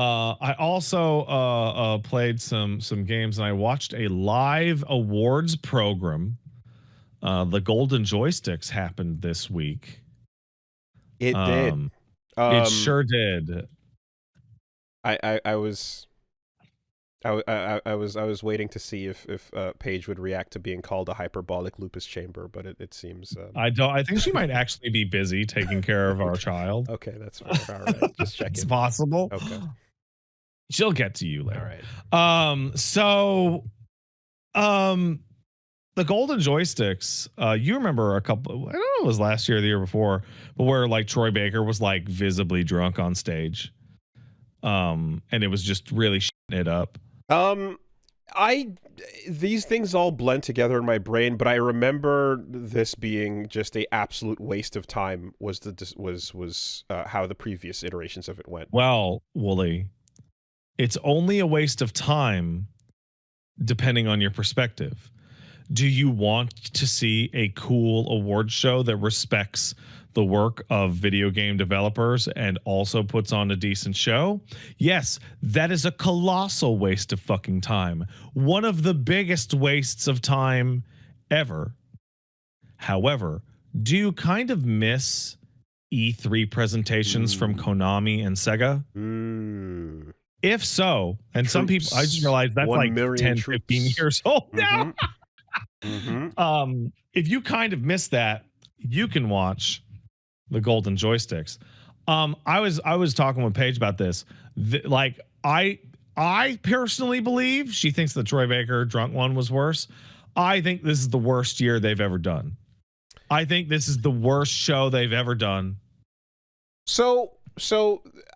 I also played some games, and I watched a live awards program. The Golden Joysticks happened this week. It did. It sure did. I was I was waiting to see if Paige would react to being called a hyperbolic lupus chamber, but it seems I think she might actually be busy taking care of our child. Okay, that's fair. All right, just checking. It's possible. Okay, She'll get to you later. all right. So the Golden Joysticks, you remember a couple, I don't know, it was last year or the year before, but where like Troy Baker was like visibly drunk on stage. And it was just really shitting it up. These things all blend together in my brain, but I remember this being just a absolute waste of time. Was how the previous iterations of it went? Well, Wooly, it's only a waste of time depending on your perspective. Do you want to see a cool award show that respects the work of video game developers and also puts on a decent show? Yes, that is a colossal waste of fucking time. One of the biggest wastes of time ever. However, do you kind of miss E3 presentations from Konami and Sega? If so, and some people, I just realized that's like 10, 15 years old now. If you kind of miss that, you can watch the Golden Joysticks. I was talking with Paige about this. Like I personally believe she thinks the Troy Baker drunk one was worse. I think this is the worst year they've ever done. I think this is the worst show they've ever done. So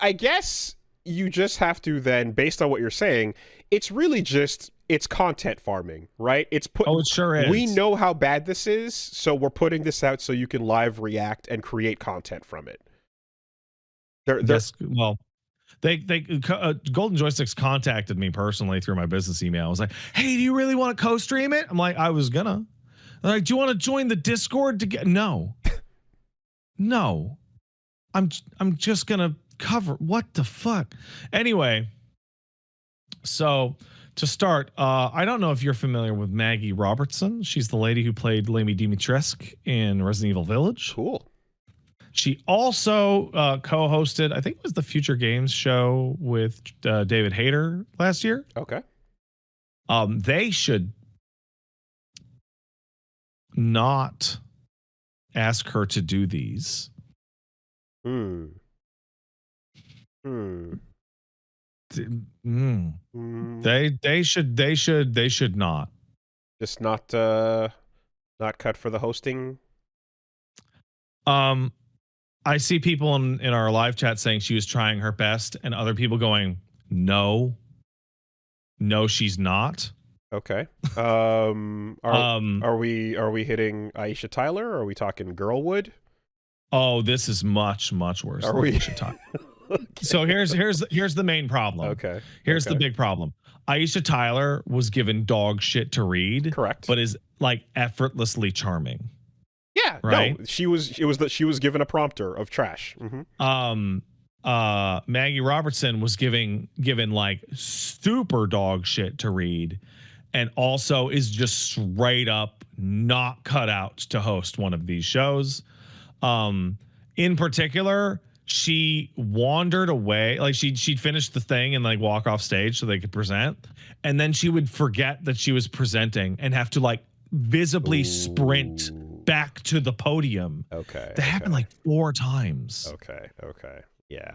I guess you just have to then, based on what you're saying, it's really just, it's content farming, right? It sure is. We know how bad this is, so we're putting this out so you can live react and create content from it. Well, they Golden Joysticks contacted me personally through my business email. I was like, "Hey, do you really want to co-stream it?" I'm like, "I was gonna." They're like, "Do you want to join the Discord to get?" No. I'm just gonna cover. What the fuck? Anyway, so to start, I don't know if you're familiar with Maggie Robertson. She's the lady who played Lady Dimitrescu in Resident Evil Village. Cool. She also co-hosted, I think it was the Future Games show with David Hayter last year. Okay. They should not ask her to do these. They should not. Just not cut for the hosting. I see people in our live chat saying she was trying her best, and other people going, no, she's not. Okay. Are we hitting Aisha Tyler? Or are we talking Girlwood? Oh, this is much worse. Are we? Aisha Tyler. Okay. So here's the main problem. Okay. Here's the big problem. Aisha Tyler was given dog shit to read. Correct. But is like effortlessly charming. Yeah. Right. No, she was given a prompter of trash. Maggie Robertson was given like super dog shit to read, and also is just straight up not cut out to host one of these shows. In particular, she wandered away, like she'd finish the thing and like walk off stage so they could present, and then she would forget that she was presenting and have to like visibly sprint back to the podium. Okay. That happened like 4 times. Okay. Yeah.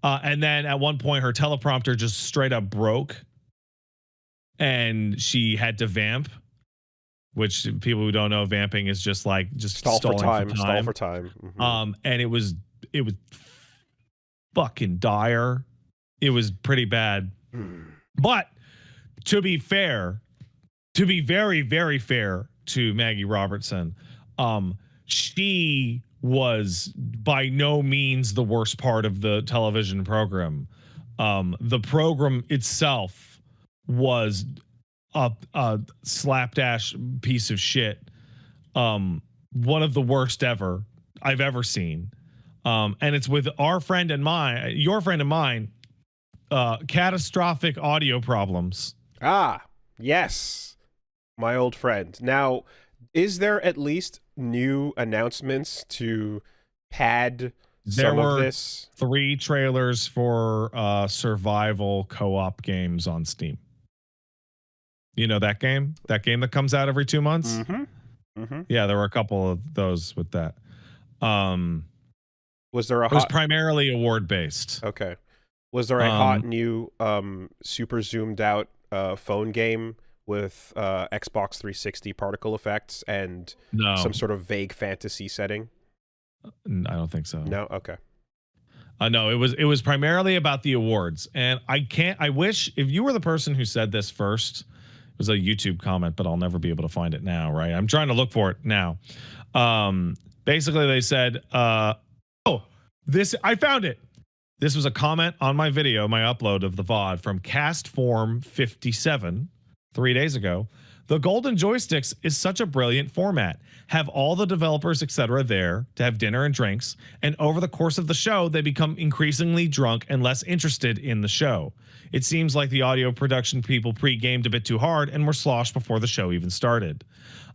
And then at one point her teleprompter just straight up broke and she had to vamp, which people who don't know, vamping is just like stall for time. And it was fucking dire. It was pretty bad. But to be fair, to be very, very fair to Maggie Robertson, she was by no means the worst part of the television program. The program itself was a slapdash piece of shit. One of the worst ever I've ever seen. And it's with your friend and mine, catastrophic audio problems. Ah, yes, my old friend. Now, is there at least new announcements to pad There some of were this? 3 trailers for survival co-op games on Steam. You know that game? That game that comes out every 2 months? Mm-hmm. Mm-hmm. Yeah, there were a couple of those with that. Was there a It was hot? primarily award based. Okay. Was there a hot new super zoomed out phone game with Xbox 360 particle effects and No, some sort of vague fantasy setting? I don't think so. No. Okay. No, it was primarily about the awards, and I wish if you were the person who said this first. It was a YouTube comment, but I'll never be able to find it now. Right? I'm trying to look for it now. Basically, they said, "Oh, this I found it." This was a comment on my video, my upload of the VOD from Castform57 3 days ago. The Golden Joysticks is such a brilliant format. Have all the developers, etc., there to have dinner and drinks, and over the course of the show, they become increasingly drunk and less interested in the show. It seems like the audio production people pre-gamed a bit too hard and were sloshed before the show even started.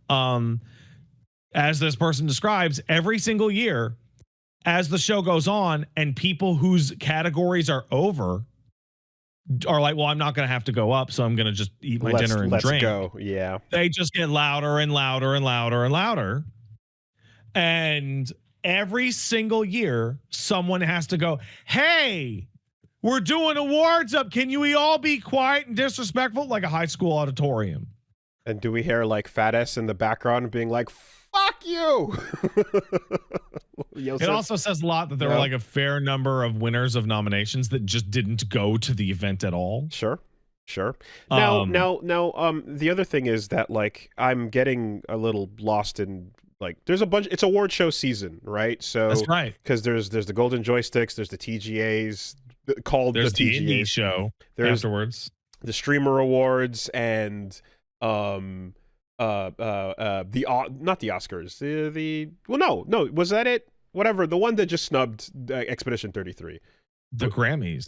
As this person describes, every single year, as the show goes on and people whose categories are over are like, well, I'm not going to have to go up, so I'm going to just eat my dinner and let's drink. go. Yeah. They just get louder and louder and louder and louder. And every single year, someone has to go, hey, we're doing awards up. Can you all be quiet and disrespectful? Like a high school auditorium. And do we hear like Fat S in the background being like, fuck you? It also says a lot that there were like a fair number of winners of nominations that just didn't go to the event at all. Sure. Now, the other thing is that like I'm getting a little lost in like there's a bunch. It's award show season, right? So that's right. Because there's the Golden Joysticks, there's the TGAs called there's the the TGAs. indie show. There's afterwards the streamer awards and the not the Oscars. The well, no, was that it? Whatever, the one that just snubbed Expedition 33. The Grammys.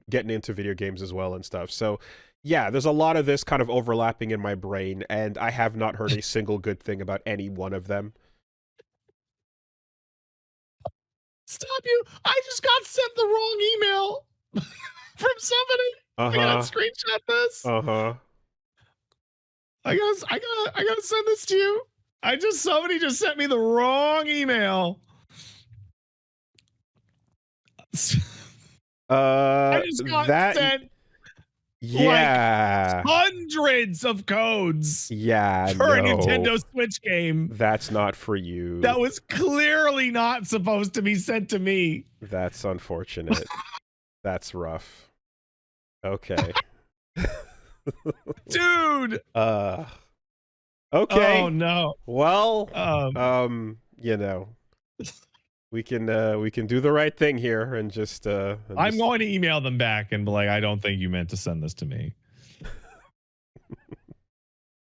Getting into video games as well and stuff. So, yeah, there's a lot of this kind of overlapping in my brain, and I have not heard a single good thing about any one of them. Stop you. I just got sent the wrong email from somebody. I gotta screenshot this. I gotta send this to you. Somebody just sent me the wrong email. I just got sent like hundreds of codes. Yeah, for a Nintendo Switch game. That's not for you. That was clearly not supposed to be sent to me. That's unfortunate. That's rough. Okay. Dude. Okay. Oh no. Well, we can do the right thing here and just I'm going to email them back and be like, I don't think you meant to send this to me.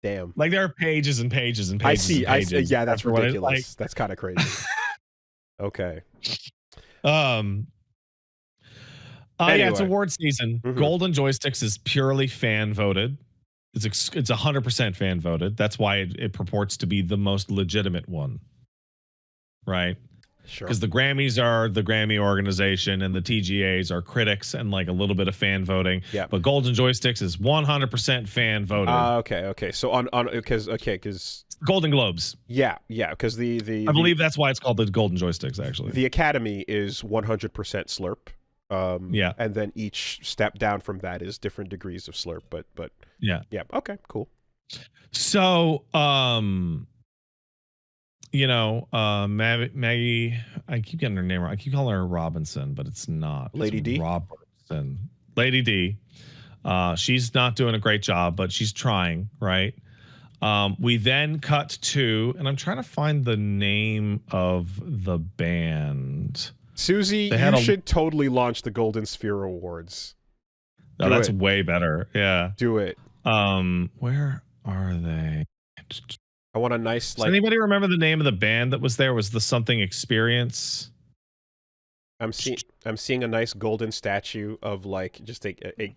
Damn. Like there are pages and pages and pages. I see. Yeah, that's ridiculous. That's kind of crazy. Okay. Anyway. Yeah, it's award season. Golden Joysticks is purely fan voted. It's 100% fan voted. That's why it purports to be the most legitimate one, right? Sure. Because the Grammys are the Grammy organization and the TGAs are critics and like a little bit of fan voting. Yeah. But Golden Joysticks is 100% fan voted. Okay. So because Golden Globes. Yeah. Because I believe that's why it's called the Golden Joysticks. Actually, the Academy is 100% Slurp. Yeah. And then each step down from that is different degrees of Slurp, but yeah. Okay, cool. So, Maggie, I keep getting her name wrong. I keep calling her Robinson, but it's not. Lady D? Robertson. Lady D. She's not doing a great job, but she's trying, right? We then cut to, and I'm trying to find the name of the band. Susie, you should totally launch the Golden Sphere Awards. No, that's way better. Yeah. Do it. Where are they? I want a nice Does anybody remember the name of the band that was there? Was the Something Experience? I'm seeing a nice golden statue of like just a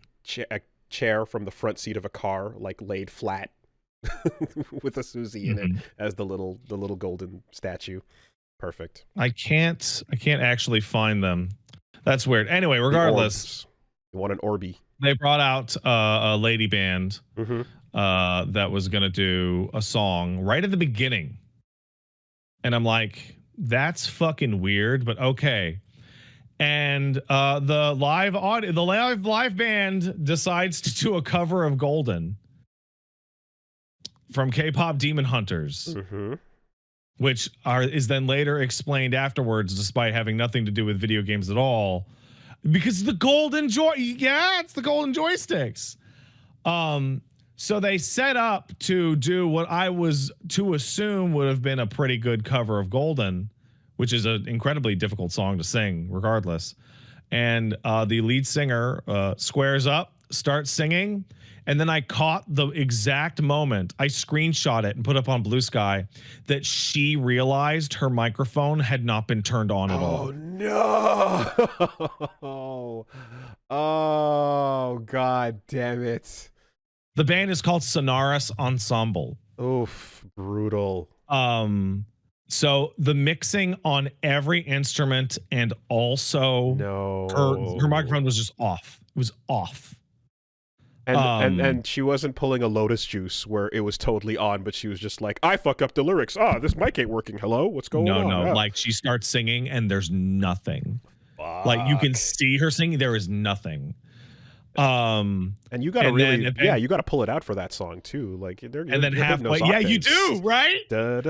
chair from the front seat of a car, like laid flat with a Susie in it Mhm. as the little golden statue. Perfect. I can't actually find them. That's weird. Anyway, The regardless, orbs. You want an Orby. they brought out a lady band Mm-hmm. that was going to do a song right at the beginning. And I'm like, that's fucking weird, but okay. And the live band decides to do a cover of Golden from K-pop Demon Hunters, Mm-hmm. which is then later explained afterwards, despite having nothing to do with video games at all, because it's the Golden Joysticks. So they set up to do what I was to assume would have been a pretty good cover of Golden, which is an incredibly difficult song to sing, regardless. And the lead singer squares up, starts singing, and then I caught the exact moment. I screenshot it and put up on Blue Sky that she realized her microphone had not been turned on at all. Oh no! Oh god damn it! The band is called Sonaris Ensemble. Oof, brutal. So the mixing on every instrument and also her microphone was just off. It was off. And she wasn't pulling a Lotus Juice where it was totally on, but she was just like, I fuck up the lyrics. Ah, this mic ain't working. Hello, what's going on? No. Yeah. Like she starts singing and there's nothing. Fuck. Like you can see her singing, there is nothing. And you gotta you gotta pull it out for that song too. Like and then halfway, yeah, you do, right? Yeah,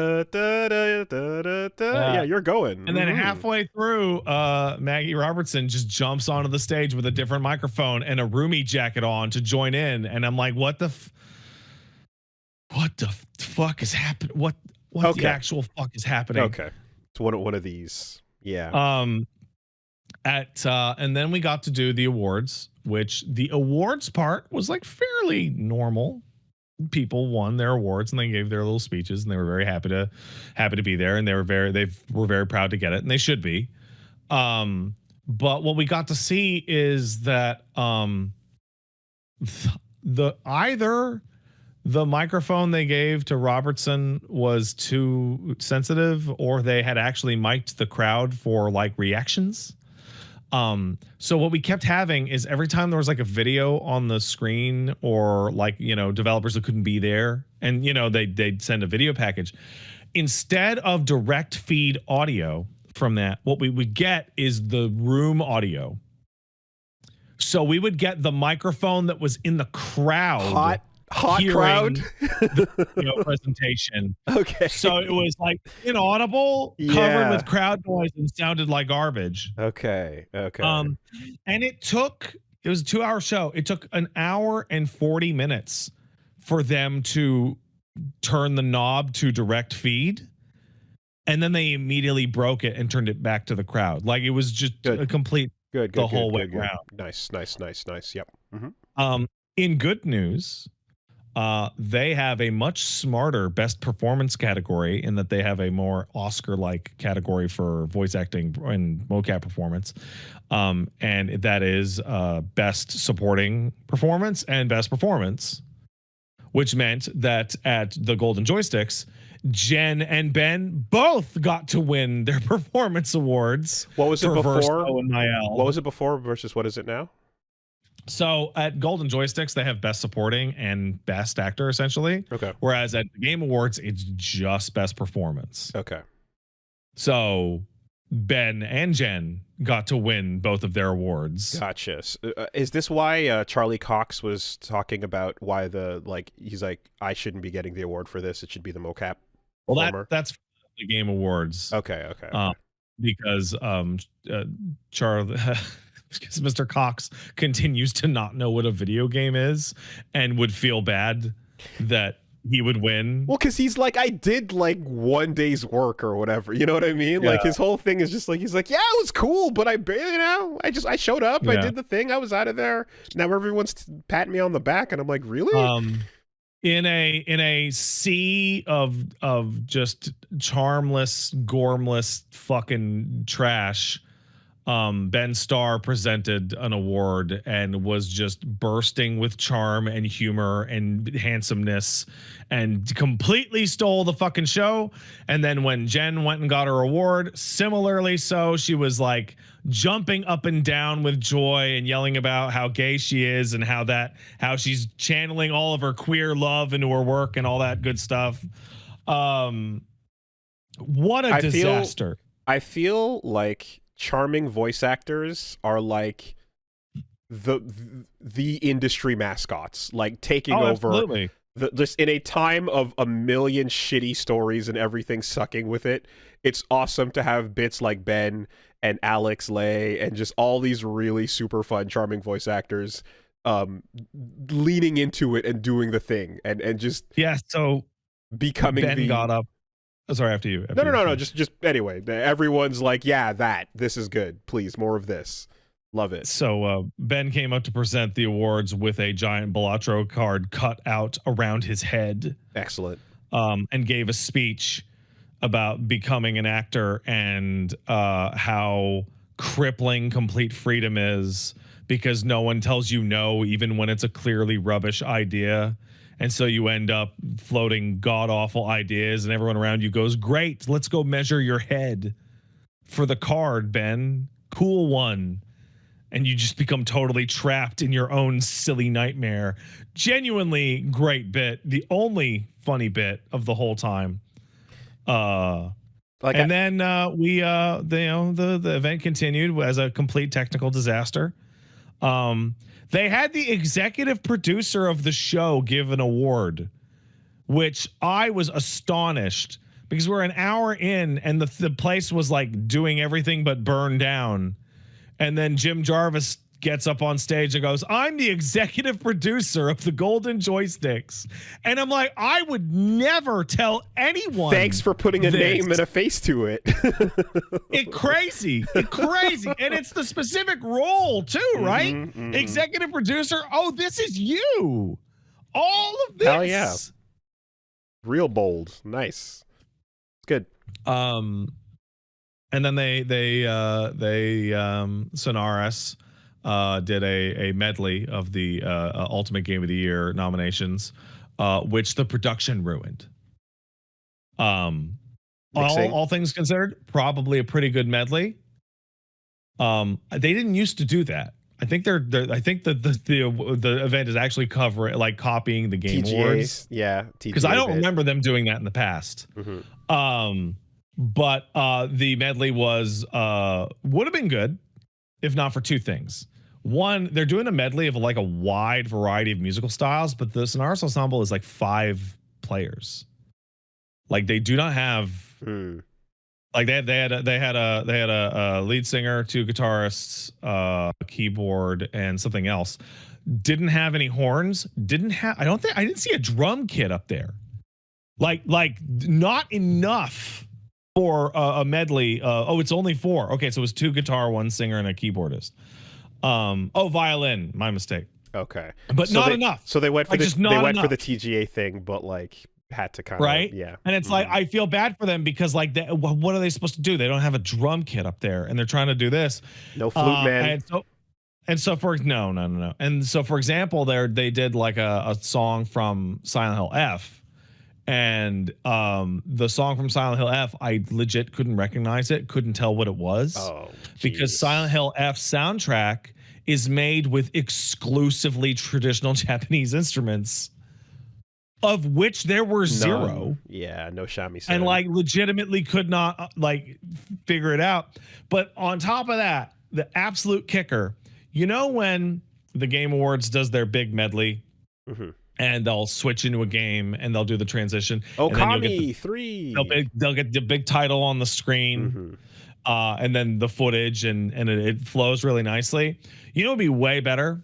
you're going. And then halfway through, Maggie Robertson just jumps onto the stage with a different microphone and a roomie jacket on to join in, and I'm like, what the fuck is happening? What the actual fuck is happening? Okay, it's one of these. Yeah. And then we got to do the awards, which the awards part was like fairly normal. People won their awards and they gave their little speeches and they were very happy to be there, and they were very proud to get it, and they should be. But what we got to see is that either the microphone they gave to Robertson was too sensitive, or they had actually mic'd the crowd for like reactions. So what we kept having is every time there was like a video on the screen, or like, developers that couldn't be there, and they'd send a video package, instead of direct feed audio from that, what we would get is the room audio. So we would get the microphone that was in the crowd, hot crowd the presentation. Okay. So it was like inaudible, covered with crowd noise, and sounded like garbage. Okay. And it was a 2-hour show. It took 1 hour and 40 minutes for them to turn the knob to direct feed. And then they immediately broke it and turned it back to the crowd. Like it was just a complete the whole way around. Nice. Yep. In good news, they have a much smarter best performance category, in that they have a more Oscar-like category for voice acting and mocap performance. And that is best supporting performance and best performance, which meant that at the Golden Joysticks, Jen and Ben both got to win their performance awards. What was it before? What was it before versus what is it now? So at Golden Joysticks, they have best supporting and best actor, essentially. Okay. Whereas at the Game Awards, it's just best performance. Okay. So Ben and Jen got to win both of their awards. Gotcha. Is this why Charlie Cox was talking about why he's like, I shouldn't be getting the award for this. It should be the mocap. Well, that's the Game Awards. Okay. Because Charlie. Because Mr. Cox continues to not know what a video game is and would feel bad that he would win. Well, because he's like, I did like 1 day's work or whatever. You know what I mean? Yeah. Like his whole thing is just like, he's like, yeah, it was cool, but I showed up, I did the thing, I was out of there. Now everyone's patting me on the back, and I'm like, really? In a sea of just charmless, gormless fucking trash. Ben Starr presented an award and was just bursting with charm and humor and handsomeness and completely stole the fucking show. And then when Jen went and got her award, similarly so, she was like jumping up and down with joy and yelling about how gay she is and how she's channeling all of her queer love into her work and all that good stuff. What a disaster. I feel like charming voice actors are like the industry mascots, like taking over. Absolutely. Just in a time of a million shitty stories and everything sucking with it, it's awesome to have bits like Ben and Alex Lay and just all these really super fun, charming voice actors leaning into it and doing the thing and just So becoming Ben got up. Oh, sorry, after you. No. Just anyway. Everyone's like, yeah, this is good. Please, more of this. Love it. So Ben came up to present the awards with a giant Balatro card cut out around his head. Excellent. And gave a speech about becoming an actor and how crippling complete freedom is because no one tells you no, even when it's a clearly rubbish idea. And so you end up floating god-awful ideas and everyone around you goes, great, let's go measure your head for the card, Ben. Cool one. And you just become totally trapped in your own silly nightmare. Genuinely great bit. The only funny bit of the whole time. The event continued as a complete technical disaster. They had the executive producer of the show give an award, which I was astonished because we're an hour in and the place was like doing everything but burn down. And then Jim Jarvis gets up on stage and goes, I'm the executive producer of the Golden Joysticks. And I'm like, I would never tell anyone. Thanks for putting a name and a face to it. It's crazy. And it's the specific role too, right? Executive producer. Oh, this is you. All of this. Hell yeah. Real bold. Nice. It's good. And then they Sonaris did a medley of the Ultimate Game of the Year nominations, which the production ruined. All things considered, probably a pretty good medley. They didn't used to do that. I think I think the event is actually copying the Game Awards. Yeah, because I don't remember them doing that in the past. But the medley would have been good if not for two things. One, they're doing a medley of like a wide variety of musical styles, but the Sonaris Ensemble is like 5 players. Like they do not have like they had a lead singer, 2 guitarists, a keyboard, and something else. Didn't have any horns. I didn't see a drum kit up there. Like not enough for a medley. It's only 4. Okay, so it was 2 guitar, 1 singer, and a keyboardist. Violin. My mistake. Okay, but not enough. So they went for for the TGA thing, but like had to kind of And it's like I feel bad for them because like what are they supposed to do? They don't have a drum kit up there, and they're trying to do this. No flute man. And so for example, they did like a song from Silent Hill F. And the song from Silent Hill F, I legit couldn't recognize it, couldn't tell what it was. Because Silent Hill F soundtrack is made with exclusively traditional Japanese instruments, of which there were 0. Yeah, no shamisen. And like legitimately could not figure it out. But on top of that, the absolute kicker, when the Game Awards does their big medley, and they'll switch into a game and they'll do the transition. Okami 3. They'll get the big title on the screen, and then the footage, and it flows really nicely. It'd be way better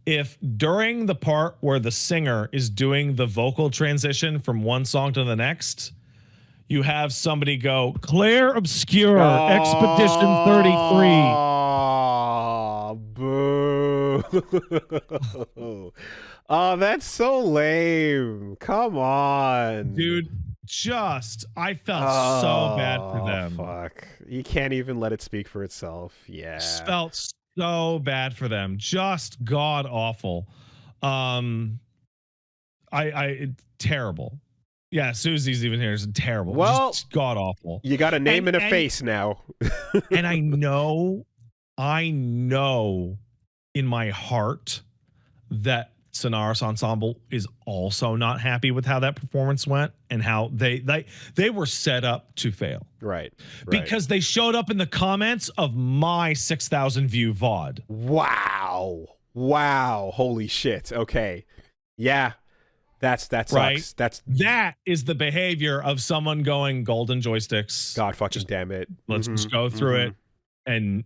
if during the part where the singer is doing the vocal transition from one song to the next, you have somebody go, Claire Obscure, Expedition 33. Boo. Oh, that's so lame. Come on. Dude, I felt so bad for Oh, them. fuck. You can't even let it speak for itself. Yeah. Felt so bad for them. Just god awful. Um, terrible. Yeah, Susie's even here is terrible. Well, Just god awful. you got a name and a And face now. and I know in my heart that Sonaris Ensemble is also not happy with how that performance went and how they were set up to fail. Right. Because they showed up in the comments of my 6,000 view VOD. Wow. Holy shit. Okay. Yeah. That sucks. Right? That is the behavior of someone going golden joysticks. God fucking damn it. Let's just go through it. And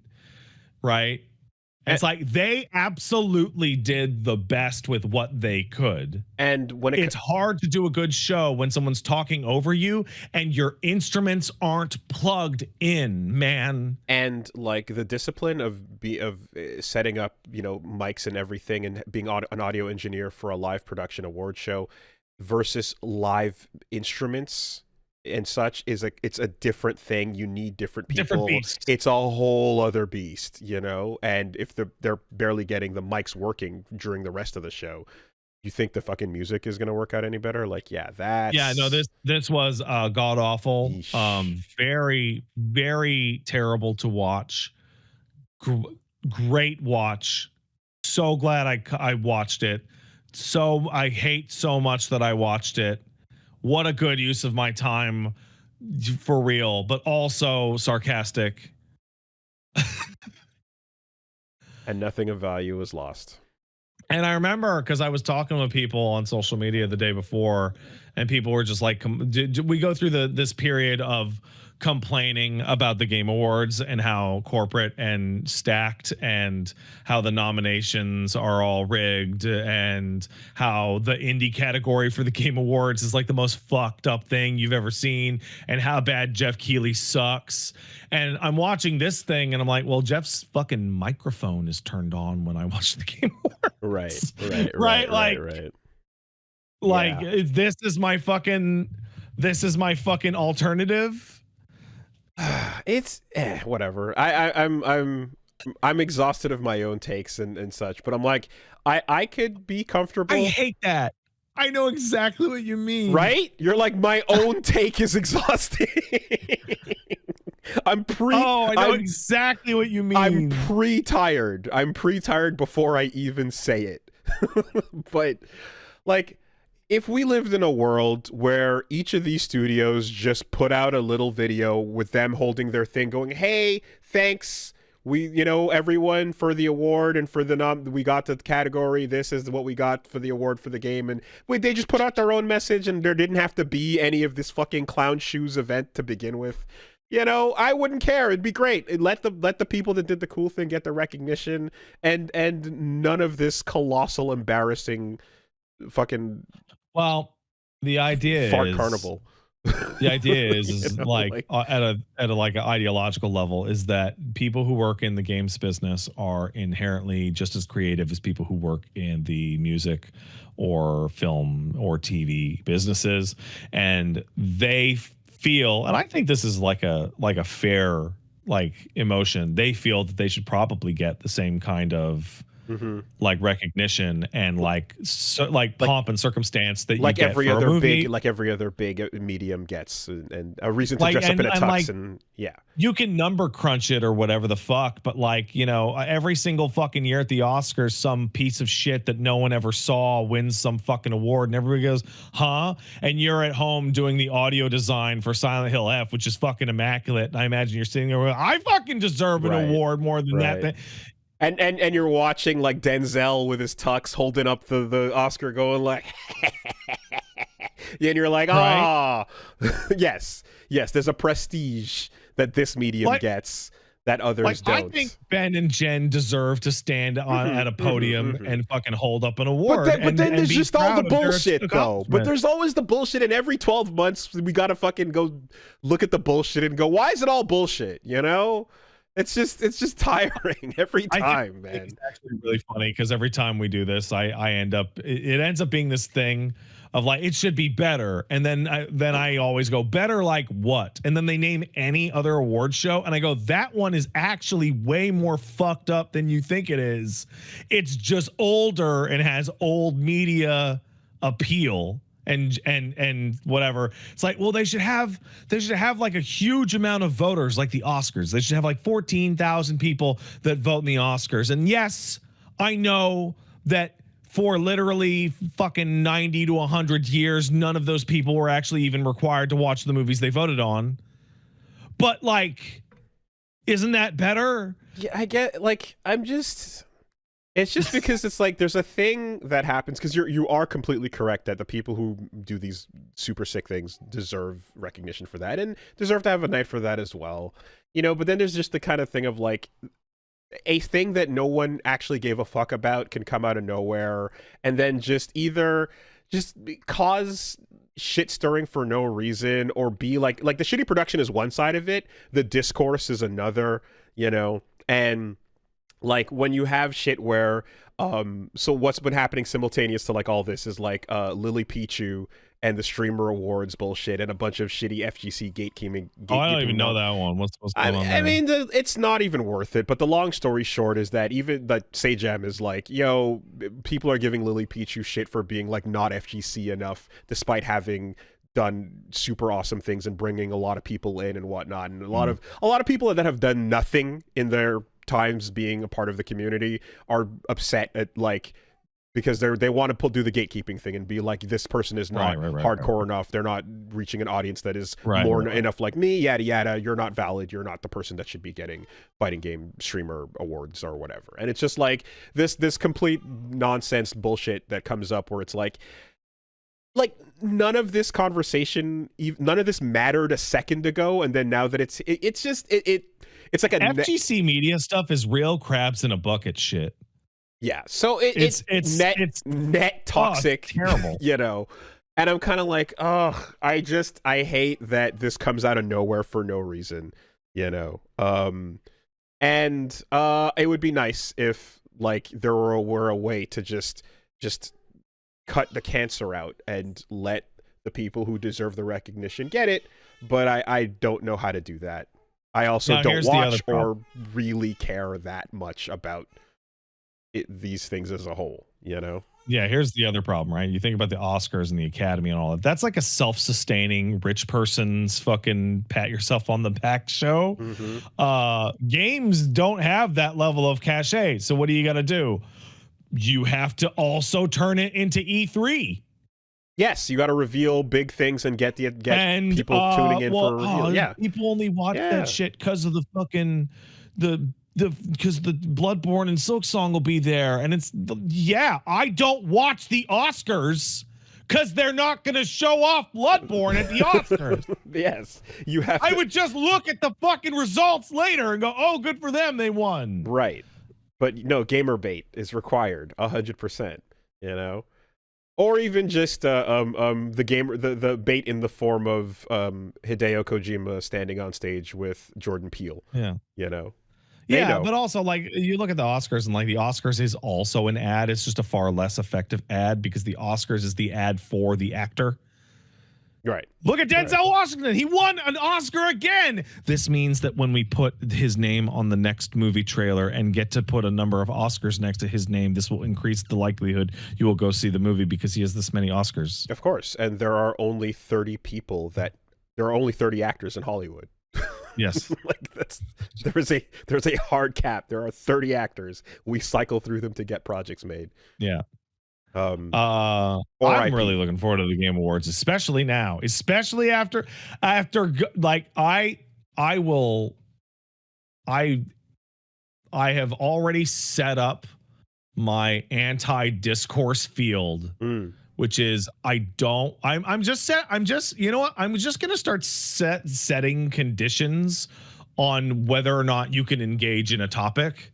right. It's like they absolutely did the best with what they could. And when it's hard to do a good show when someone's talking over you and your instruments aren't plugged in, man. And like the discipline of setting up, mics and everything and being an audio engineer for a live production award show versus live instruments and such it's a different thing. You need different people. Different beast. It's a whole other beast, and if they're barely getting the mics working during the rest of the show, you think the fucking music is going to work out any better? Like, this was god awful. Very, very terrible to watch. Great watch. So glad I watched it. So I hate so much that I watched it. What a good use of my time, for real, but also sarcastic. And nothing of value was lost. And I remember because I was talking with people on social media the day before, and people were just like, we go through this period of complaining about the Game Awards and how corporate and stacked and how the nominations are all rigged and how the indie category for the Game Awards is like the most fucked up thing you've ever seen and how bad Jeff Keighley sucks. And I'm watching this thing and I'm like, well, Jeff's fucking microphone is turned on when I watch the Game Awards. Right. Like this is my fucking alternative. It's whatever. I'm exhausted of my own takes and such, but I'm like, I could be comfortable. I hate that. I know exactly what you mean. Right? You're like, my own take is exhausting. I know exactly what you mean. I'm pre-tired. I'm pre-tired before I even say it. But like, if we lived in a world where each of these studios just put out a little video with them holding their thing going, hey, thanks, everyone for the award and for we got the category, this is what we got for the award for the game, and they just put out their own message and there didn't have to be any of this fucking clown shoes event to begin with. I wouldn't care. It'd be great. Let the people that did the cool thing get the recognition and none of this colossal embarrassing fucking the idea fart is carnival. The idea is like at an ideological level is that people who work in the games business are inherently just as creative as people who work in the music or film or TV businesses, and they feel, and I think this is like a fair emotion, they feel that they should probably get the same kind of recognition and pomp and circumstance that you get every for other a movie. every other big medium gets, and a reason to dress up in a tux and you can number crunch it or whatever the fuck, but every single fucking year at the Oscars, some piece of shit that no one ever saw wins some fucking award, and everybody goes, huh? And you're at home doing the audio design for Silent Hill F, which is fucking immaculate. And I imagine you're sitting there going, I fucking deserve an award more than that. And you're watching like Denzel with his tux holding up the Oscar going like and you're like, yes, there's a prestige that this medium gets that others don't. I think Ben and Jen deserve to stand at a podium and fucking hold up an award. But then there's just all the bullshit though. But there's always the bullshit, and every 12 months we gotta fucking go look at the bullshit and go, why is it all bullshit? It's just tiring every time, man. It's actually really funny because every time we do this, I end up, it ends up being this thing of like it should be better, and then I always go better like what, and then they name any other award show, and I go that one is actually way more fucked up than you think it is. It's just older and has old media appeal and whatever. It's like, well, they should have like a huge amount of voters like the Oscars. They should have like 14,000 people that vote in the Oscars. And yes, I know that for literally fucking 90 to 100 years, none of those people were actually even required to watch the movies they voted on. But like, isn't that better? Yeah, I get, like, it's just because it's like there's a thing that happens, because you are completely correct that the people who do these super sick things deserve recognition for that and deserve to have a night for that as well. You know, but then there's just the kind of thing of like a thing that no one actually gave a fuck about can come out of nowhere and then just either just cause shit stirring for no reason, or be like the shitty production is one side of it, the discourse is another, you know. And like when you have shit where so what's been happening simultaneous to like all this is like Lily Pichu and the streamer awards bullshit and a bunch of shitty FGC gatekeeping. I don't even know that one. What's going on there? I mean, it's not even worth it. But the long story short is that even that Sajam is like, yo, people are giving Lily Pichu shit for being like not FGC enough, despite having done super awesome things and bringing a lot of people in and whatnot, and a lot of people that have done nothing in their times being a part of the community are upset at like, because they want to do the gatekeeping thing and be like, this person is not hardcore enough. They're not reaching an audience that is enough like me, yada yada. You're not valid. You're not the person that should be getting fighting game streamer awards or whatever. And it's just like this complete nonsense bullshit that comes up where it's like none of this conversation, none of this mattered a second ago, and then now that it's like a FGC media stuff is real crabs in a bucket shit. Yeah, so it's net toxic, terrible, you know. And I'm kind of like, oh, I hate that this comes out of nowhere for no reason, you know. And it would be nice if like there were a way to just cut the cancer out and let the people who deserve the recognition get it, but I don't know how to do that. I also don't watch or really care that much about these things as a whole, you know? Yeah, here's the other problem, right? You think about the Oscars and the Academy and all that. That's like a self-sustaining rich person's fucking pat yourself on the back show. Mm-hmm. Games don't have that level of cachet. So what do you got to do? You have to also turn it into E3. Yes, you got to reveal big things and get people tuning in for a reveal. Yeah, people only watch that shit because of the fucking because the Bloodborne and Silksong will be there, and I don't watch the Oscars because they're not going to show off Bloodborne at the Oscars. Yes, you have. I would just look at the fucking results later and go, "Oh, good for them, they won." Right, but no, gamer bait is required 100%. You know. Or even just the bait in the form of Hideo Kojima standing on stage with Jordan Peele. Yeah, you know. But also like you look at the Oscars and like the Oscars is also an ad. It's just a far less effective ad because the Oscars is the ad for the actor. Right. Look at Denzel Washington. He won an Oscar again. This means that when we put his name on the next movie trailer and get to put a number of Oscars next to his name, this will increase the likelihood you will go see the movie because he has this many Oscars. Of course. And there are only 30 actors in Hollywood. Yes. Like there's a hard cap. There are 30 actors. We cycle through them to get projects made. Yeah. I'm really looking forward to the Game Awards, especially now, especially after like I have already set up my anti-discourse field, which is I'm just you know what? I'm just going to start setting conditions on whether or not you can engage in a topic.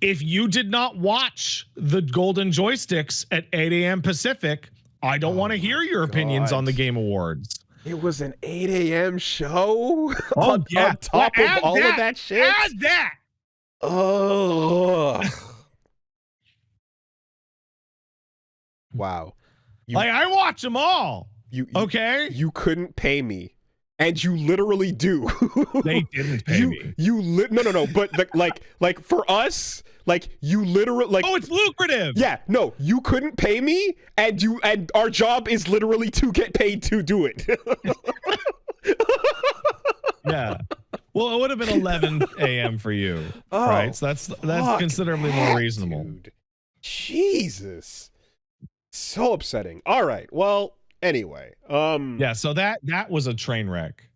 If you did not watch the Golden Joysticks at 8 a.m. Pacific, I don't want to hear your opinions on the Game Awards. It was an 8 a.m. show? On top of all of that shit? Add that! Oh. Wow. Like, I watch them all. Okay? You couldn't pay me. And you literally do. They didn't pay me. No. But like for us, like you literally like. Oh, it's lucrative. Yeah, no, you couldn't pay me, and our job is literally to get paid to do it. Yeah. Well, it would have been 11 a.m. for you, right? So that's considerably more reasonable. Dude. Jesus, so upsetting. All right, well. Anyway, yeah, so that was a train wreck.